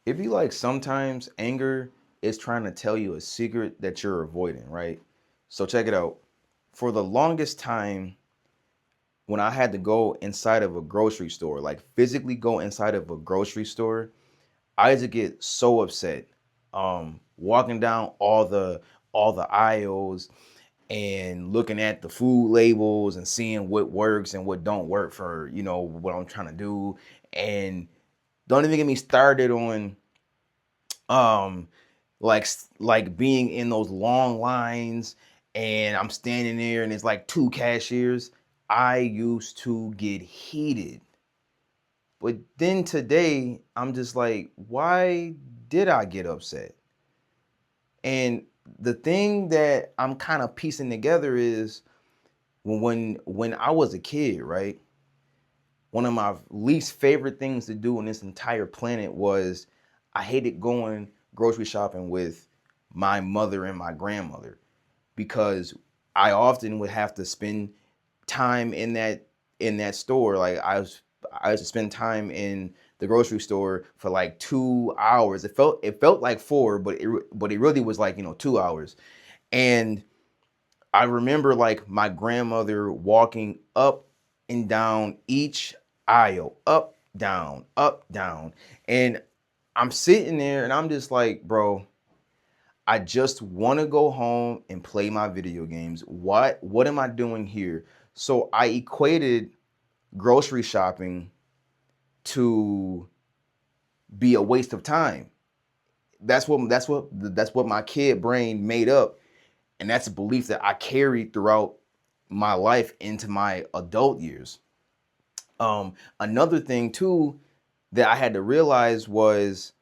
If you like, sometimes anger is trying to tell you a secret that you're avoiding, right? So check it out. For the longest time, when I had to go inside of a grocery store, like physically go inside of a grocery store, I used to get so upset. Walking down all the aisles and looking at the food labels and seeing what works and what don't work for what I'm trying to do. And don't even get me started on um like being in those long lines and I'm standing there and it's like two cashiers. I used to get heated. But then today I'm just like, why did I get upset? And the thing that I'm kind of piecing together is when I was a kid, right? One of my least favorite things to do on this entire planet was I hated going grocery shopping with my mother and my grandmother because I often would have to spend time in that store. Like I used to spend time in the grocery store for like 2 hours. It felt like four, but it really was like 2 hours. And I remember like my grandmother walking up and down each aisle, up, down. And I'm sitting there and I'm just like, bro, I just want to go home and play my video games. What am I doing here? So I equated grocery shopping to be a waste of time. That's what my kid brain made up, and that's a belief that I carried throughout my life into my adult years. Another thing too that I had to realize was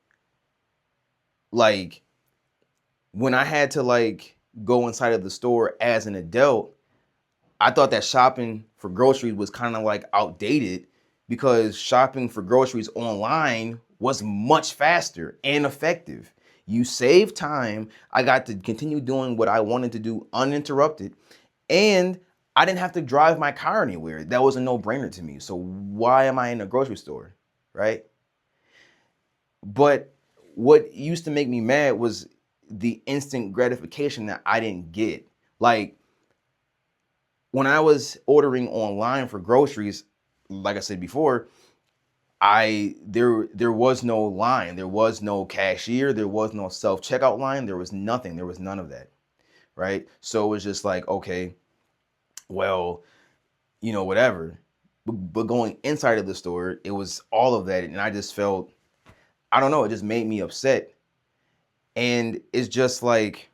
like when I had to like go inside of the store as an adult, I thought that shopping for groceries was kind of like outdated because shopping for groceries online was much faster and effective. You save time. I got to continue doing what I wanted to do uninterrupted. And I didn't have to drive my car anywhere. That was a no-brainer to me. So why am I in a grocery store? Right? But what used to make me mad was the instant gratification that I didn't get. Like when I was ordering online for groceries, like I said before, there was no line, there was no cashier, there was no self checkout line, there was nothing, there was none of that, right? So it was just like, okay, well, whatever. But going inside of the store, it was all of that, and I just felt, I don't know, it just made me upset, and it's just like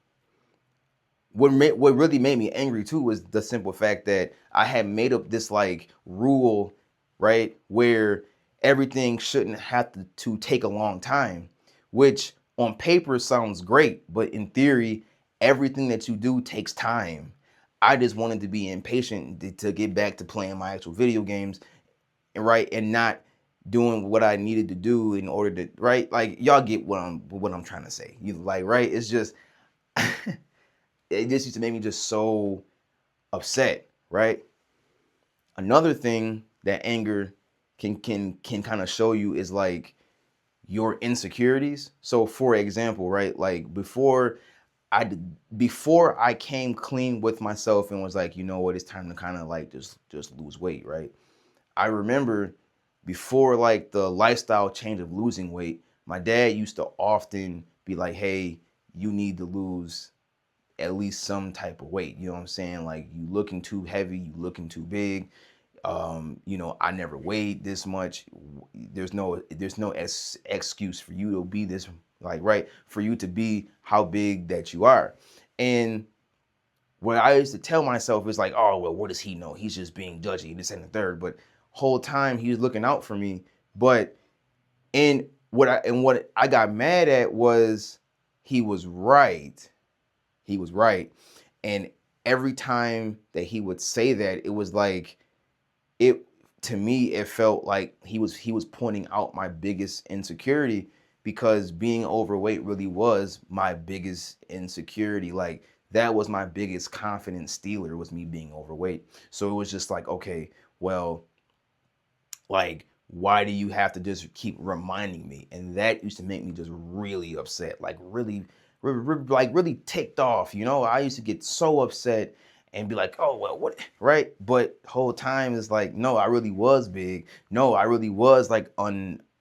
what really made me angry too was the simple fact that I had made up this like rule, right, where everything shouldn't have to take a long time, which on paper sounds great, but in theory, everything that you do takes time. I just wanted to be impatient to get back to playing my actual video games, and right, and not doing what I needed to do in order to, right, like y'all get what I'm trying to say. You like, right? It's just it just used to make me just so upset, right? Another thing that anger can kind of show you is like your insecurities. So for example, right, like before I came clean with myself and was like, you know what, it's time to kind of like just lose weight, right? I remember before like the lifestyle change of losing weight, my dad used to often be like, hey, you need to lose at least some type of weight. You know what I'm saying? Like you looking too heavy, you looking too big. I never weighed this much. There's no excuse for you to be this, like, right, for you to be how big that you are. And what I used to tell myself is like, oh well, what does he know? He's just being judgy, this and the third. But whole time he was looking out for me. But and what I got mad at was he was right. He was right. And every time that he would say that, it was like it to me it felt like he was pointing out my biggest insecurity, because being overweight really was my biggest insecurity. Like that was my biggest confidence stealer, was me being overweight. So it was just like, okay, well, like Why do you have to just keep reminding me? And that used to make me just really upset, like like really ticked off. I used to get so upset and be like, oh, well, what, right? But whole time is like, no, I really was big. No, I really was like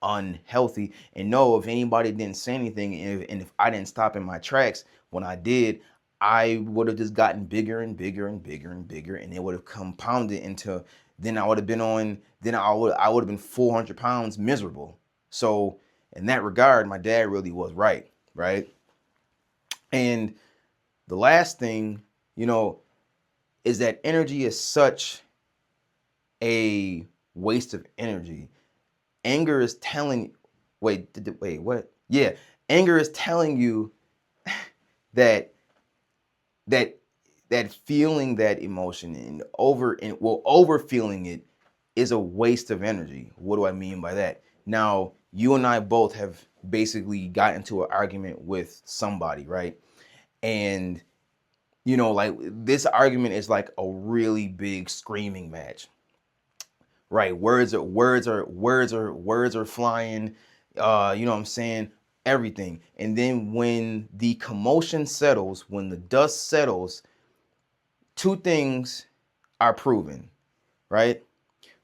unhealthy. And no, if anybody didn't say anything, and if I didn't stop in my tracks when I did, I would have just gotten bigger and bigger and bigger and bigger, and it would have compounded into, then I would have been on, then I would have been 400 pounds miserable. So in that regard, my dad really was right, right? And the last thing, is that energy is such a waste of energy. Anger is telling, wait, what? Yeah, anger is telling you that that that feeling that emotion over feeling it is a waste of energy. What do I mean by that? Now, you and I both have basically got into an argument with somebody, right? And like this argument is like a really big screaming match, right? Words are flying, you know what I'm saying? Everything. And then when the commotion settles, when the dust settles, two things are proven, right?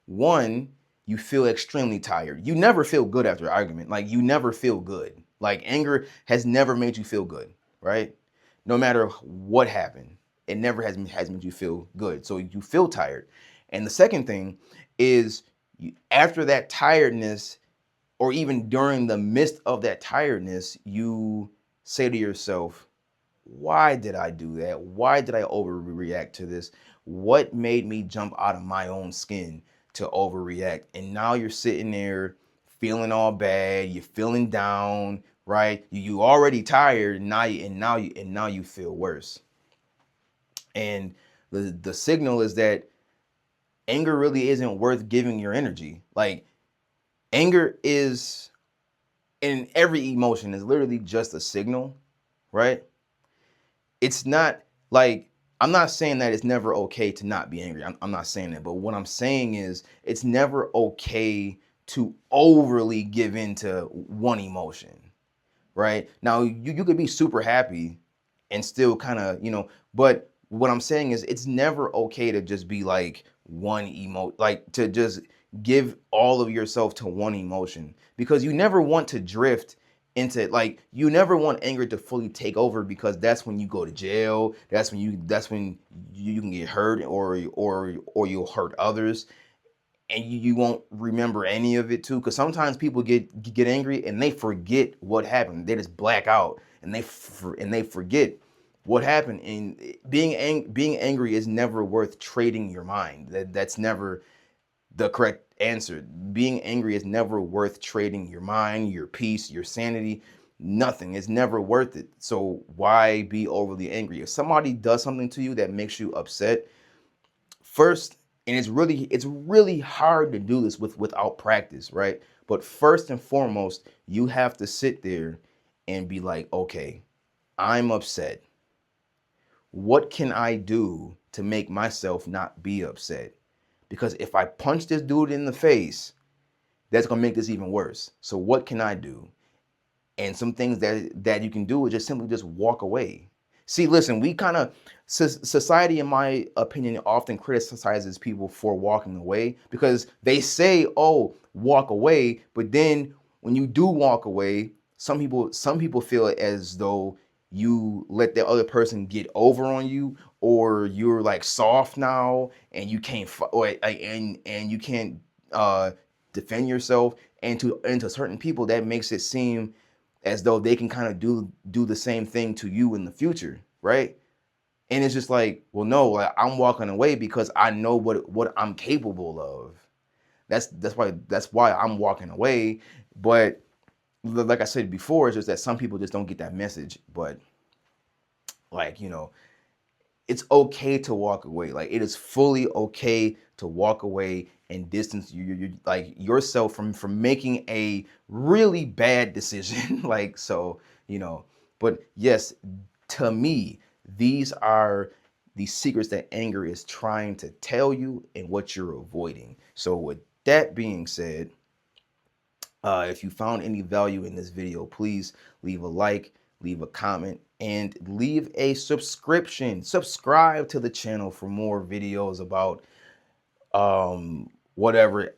One, you feel extremely tired. You never feel good after an argument. Like, you never feel good. Like, anger has never made you feel good, right? No matter what happened, it never has made you feel good. So you feel tired. And the second thing is, after that tiredness, or even during the midst of that tiredness, you say to yourself, why did I do that? Why did I overreact to this? What made me jump out of my own skin to overreact? And now you're sitting there feeling all bad. You're feeling down, right? You already tired, and now you feel worse. And the signal is that anger really isn't worth giving your energy. Like, anger is, in every emotion, is literally just a signal, right? It's not like, I'm not saying that it's never okay to not be angry. I'm not saying that. But what I'm saying is, it's never okay to overly give into one emotion, right? Now, you could be super happy and still kind of, but what I'm saying is, it's never okay to just be like one like to just give all of yourself to one emotion, because you never want to drift into, like, you never want anger to fully take over, because that's when you go to jail. That's when you can get hurt, or you'll hurt others, and you won't remember any of it too, because sometimes people get angry and they forget what happened. They just black out, and they forget what happened. And being angry is never worth trading your mind. That's never the correct answer. Being angry is never worth trading your mind, your peace, your sanity. Nothing. It's never worth it. So why be overly angry? If somebody does something to you that makes you upset, first, and it's really hard to do this without practice, right? But first and foremost, you have to sit there and be like, okay, I'm upset. What can I do to make myself not be upset? Because if I punch this dude in the face, that's gonna make this even worse. So what can I do? And some things that you can do is just simply just walk away. See, listen, we kind of, society, in my opinion, often criticizes people for walking away, because they say, oh, walk away. But then when you do walk away, some people feel as though you let the other person get over on you, or you're like soft now, and you can't and you can't uh defend yourself. And to certain people, that makes it seem as though they can kind of do the same thing to you in the future, right? And it's just like, well, no, like, I'm walking away because I know what I'm capable of. That's why I'm walking away. But like I said before, it's just that some people just don't get that message. But, like, it's okay to walk away. Like, it is fully okay to walk away and distance you like yourself from making a really bad decision. Like, so, but yes, to me, these are the secrets that anger is trying to tell you and what you're avoiding. So with that being said, If you found any value in this video, please leave a like, leave a comment, and leave a subscription. Subscribe to the channel for more videos about whatever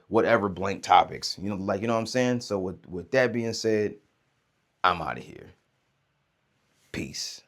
whatever blank topics. You know what I'm saying? So with that being said, I'm out of here. Peace.